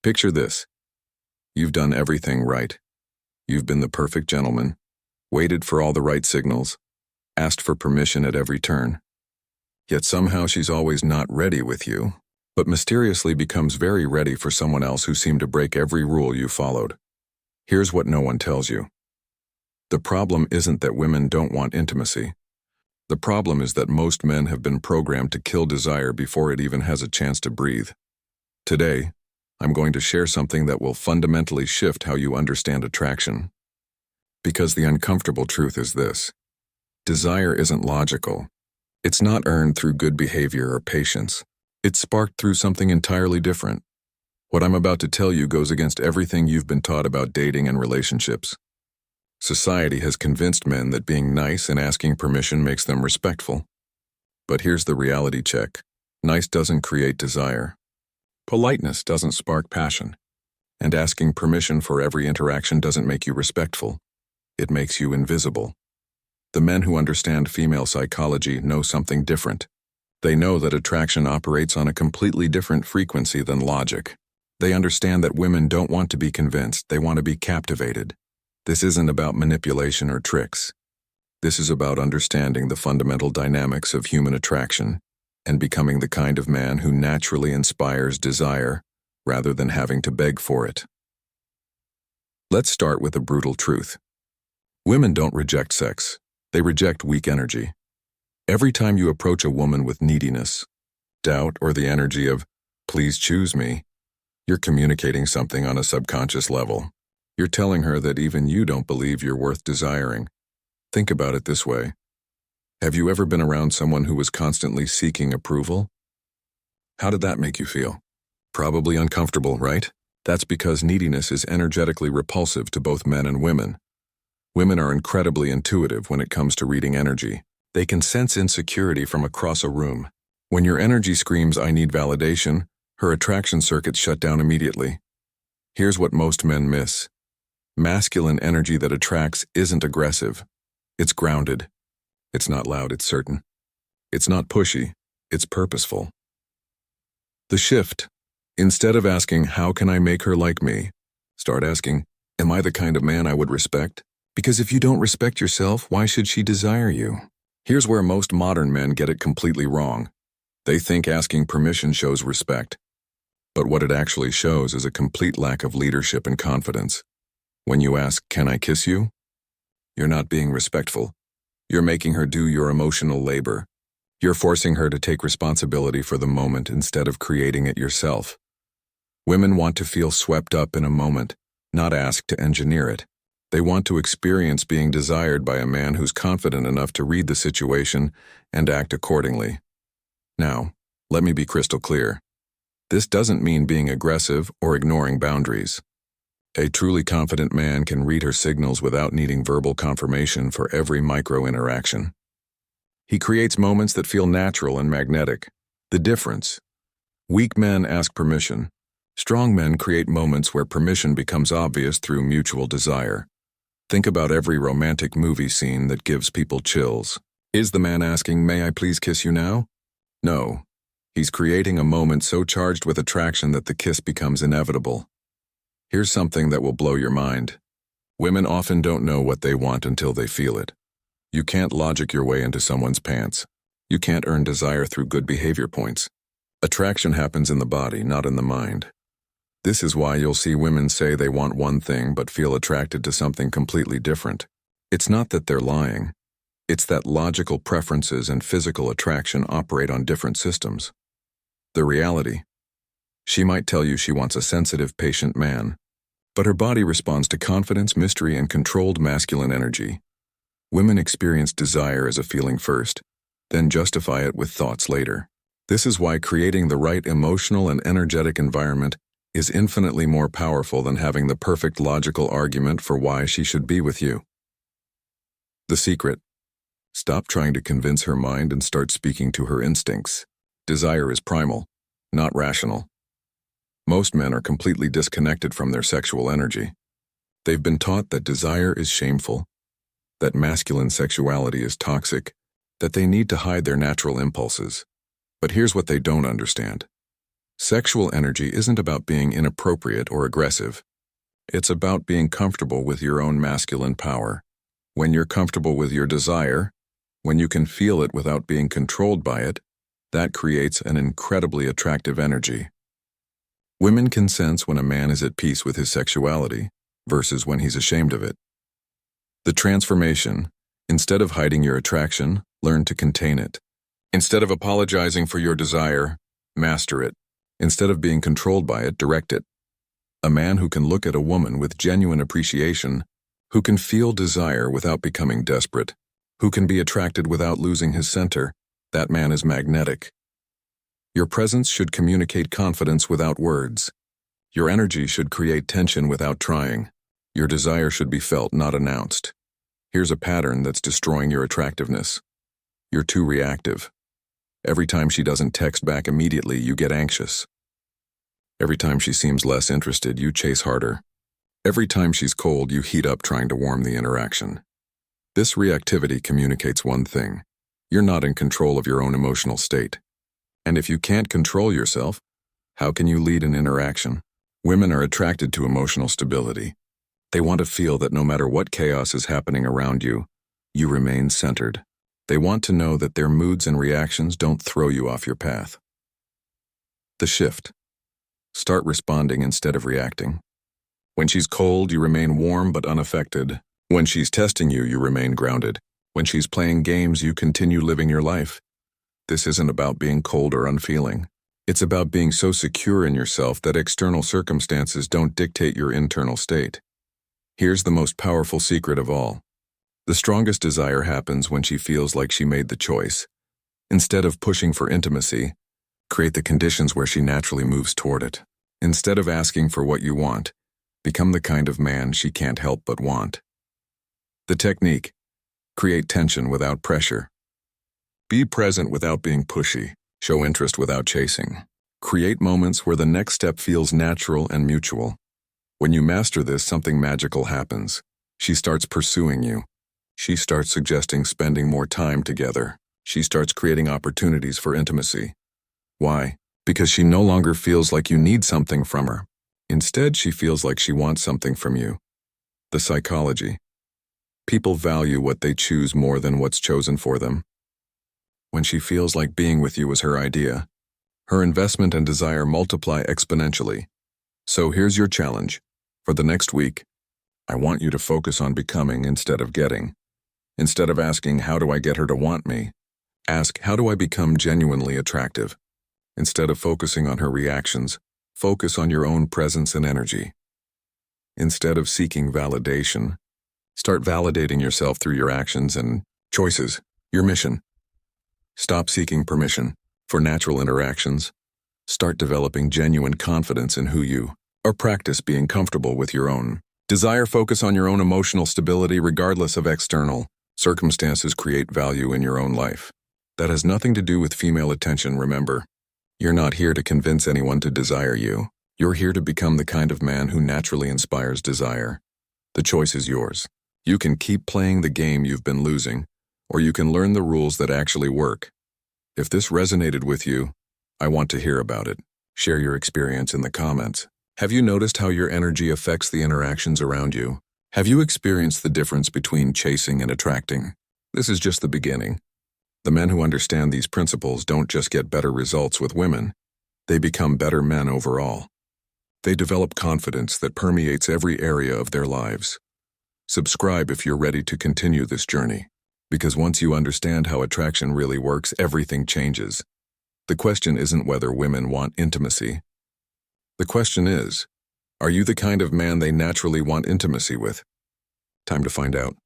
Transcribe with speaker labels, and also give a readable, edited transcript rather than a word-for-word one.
Speaker 1: Picture this. You've done everything right. You've been the perfect gentleman, waited for all the right signals, asked for permission at every turn. Yet somehow she's always not ready with you, but mysteriously becomes very ready for someone else who seemed to break every rule you followed. Here's what no one tells you. The problem isn't that women don't want intimacy. The problem is that most men have been programmed to kill desire before it even has a chance to breathe. Today, I'm going to share something that will fundamentally shift how you understand attraction. Because the uncomfortable truth is this: desire isn't logical. It's not earned through good behavior or patience. It's sparked through something entirely different. What I'm about to tell you goes against everything you've been taught about dating and relationships. Society has convinced men that being nice and asking permission makes them respectful. But here's the reality check. Nice doesn't create desire. Politeness doesn't spark passion. And asking permission for every interaction doesn't make you respectful. It makes you invisible. The men who understand female psychology know something different. They know that attraction operates on a completely different frequency than logic. They understand that women don't want to be convinced, they want to be captivated. This isn't about manipulation or tricks. This is about understanding the fundamental dynamics of human attraction and becoming the kind of man who naturally inspires desire rather than having to beg for it. Let's start with a brutal truth. Women don't reject sex. They reject weak energy. Every time you approach a woman with neediness, doubt, or the energy of, "Please choose me," you're communicating something on a subconscious level. You're telling her that even you don't believe you're worth desiring. Think about it this way. Have you ever been around someone who was constantly seeking approval? How did that make you feel? Probably uncomfortable, right? That's because neediness is energetically repulsive to both men and women. Women are incredibly intuitive when it comes to reading energy. They can sense insecurity from across a room. When your energy screams, "I need validation," her attraction circuits shut down immediately. Here's what most men miss. Masculine energy that attracts isn't aggressive. It's grounded. It's not loud, it's certain. It's not pushy, it's purposeful. The shift. Instead of asking, "How can I make her like me?" start asking, "Am I the kind of man I would respect?" Because if you don't respect yourself, why should she desire you? Here's where most modern men get it completely wrong. They think asking permission shows respect. But what it actually shows is a complete lack of leadership and confidence. When you ask, "Can I kiss you?" you're not being respectful. You're making her do your emotional labor. You're forcing her to take responsibility for the moment instead of creating it yourself. Women want to feel swept up in a moment, not asked to engineer it. They want to experience being desired by a man who's confident enough to read the situation and act accordingly. Now, let me be crystal clear. This doesn't mean being aggressive or ignoring boundaries. A truly confident man can read her signals without needing verbal confirmation for every micro-interaction. He creates moments that feel natural and magnetic. The difference: weak men ask permission. Strong men create moments where permission becomes obvious through mutual desire. Think about every romantic movie scene that gives people chills. Is the man asking, "May I please kiss you now?" No. He's creating a moment so charged with attraction that the kiss becomes inevitable. Here's something that will blow your mind. Women often don't know what they want until they feel it. You can't logic your way into someone's pants. You can't earn desire through good behavior points. Attraction happens in the body, not in the mind. This is why you'll see women say they want one thing but feel attracted to something completely different. It's not that they're lying. It's that logical preferences and physical attraction operate on different systems. The reality: she might tell you she wants a sensitive, patient man, but her body responds to confidence, mystery, and controlled masculine energy. Women experience desire as a feeling first, then justify it with thoughts later. This is why creating the right emotional and energetic environment is infinitely more powerful than having the perfect logical argument for why she should be with you. The secret: stop trying to convince her mind and start speaking to her instincts. Desire is primal, not rational. Most men are completely disconnected from their sexual energy. They've been taught that desire is shameful, that masculine sexuality is toxic, that they need to hide their natural impulses. But here's what they don't understand. Sexual energy isn't about being inappropriate or aggressive. It's about being comfortable with your own masculine power. When you're comfortable with your desire, when you can feel it without being controlled by it, that creates an incredibly attractive energy. Women can sense when a man is at peace with his sexuality versus when he's ashamed of it. The transformation: instead of hiding your attraction, learn to contain it. Instead of apologizing for your desire, master it. Instead of being controlled by it, direct it. A man who can look at a woman with genuine appreciation, who can feel desire without becoming desperate, who can be attracted without losing his center, that man is magnetic. Your presence should communicate confidence without words. Your energy should create tension without trying. Your desire should be felt, not announced. Here's a pattern that's destroying your attractiveness. You're too reactive. Every time she doesn't text back immediately, you get anxious. Every time she seems less interested, you chase harder. Every time she's cold, you heat up trying to warm the interaction. This reactivity communicates one thing: you're not in control of your own emotional state. And if you can't control yourself, how can you lead an interaction? Women are attracted to emotional stability. They want to feel that no matter what chaos is happening around you, you remain centered. They want to know that their moods and reactions don't throw you off your path. The shift: start responding instead of reacting. When she's cold, you remain warm but unaffected. When she's testing you, you remain grounded. When she's playing games, you continue living your life. This isn't about being cold or unfeeling. It's about being so secure in yourself that external circumstances don't dictate your internal state. Here's the most powerful secret of all. The strongest desire happens when she feels like she made the choice. Instead of pushing for intimacy, create the conditions where she naturally moves toward it. Instead of asking for what you want, become the kind of man she can't help but want. The technique: create tension without pressure. Be present without being pushy. Show interest without chasing. Create moments where the next step feels natural and mutual. When you master this, something magical happens. She starts pursuing you. She starts suggesting spending more time together. She starts creating opportunities for intimacy. Why? Because she no longer feels like you need something from her. Instead, she feels like she wants something from you. The psychology: people value what they choose more than what's chosen for them. When she feels like being with you is her idea, her investment and desire multiply exponentially. So here's your challenge. For the next week, I want you to focus on becoming instead of getting. Instead of asking, how do I get her to want me? Ask, how do I become genuinely attractive? Instead of focusing on her reactions, focus on your own presence and energy. Instead of seeking validation, start validating yourself through your actions and choices, your mission. Stop seeking permission for natural interactions. Start developing genuine confidence in who you are. Practice being comfortable with your own desire. Focus on your own emotional stability regardless of external circumstances. Create value in your own life. That has nothing to do with female attention, remember. You're not here to convince anyone to desire you. You're here to become the kind of man who naturally inspires desire. The choice is yours. You can keep playing the game you've been losing, or you can learn the rules that actually work. If this resonated with you, I want to hear about it. Share your experience in the comments. Have you noticed how your energy affects the interactions around you? Have you experienced the difference between chasing and attracting? This is just the beginning. The men who understand these principles don't just get better results with women, they become better men overall. They develop confidence that permeates every area of their lives. Subscribe if you're ready to continue this journey, because once you understand how attraction really works, everything changes. The question isn't whether women want intimacy. The question is, are you the kind of man they naturally want intimacy with? Time to find out.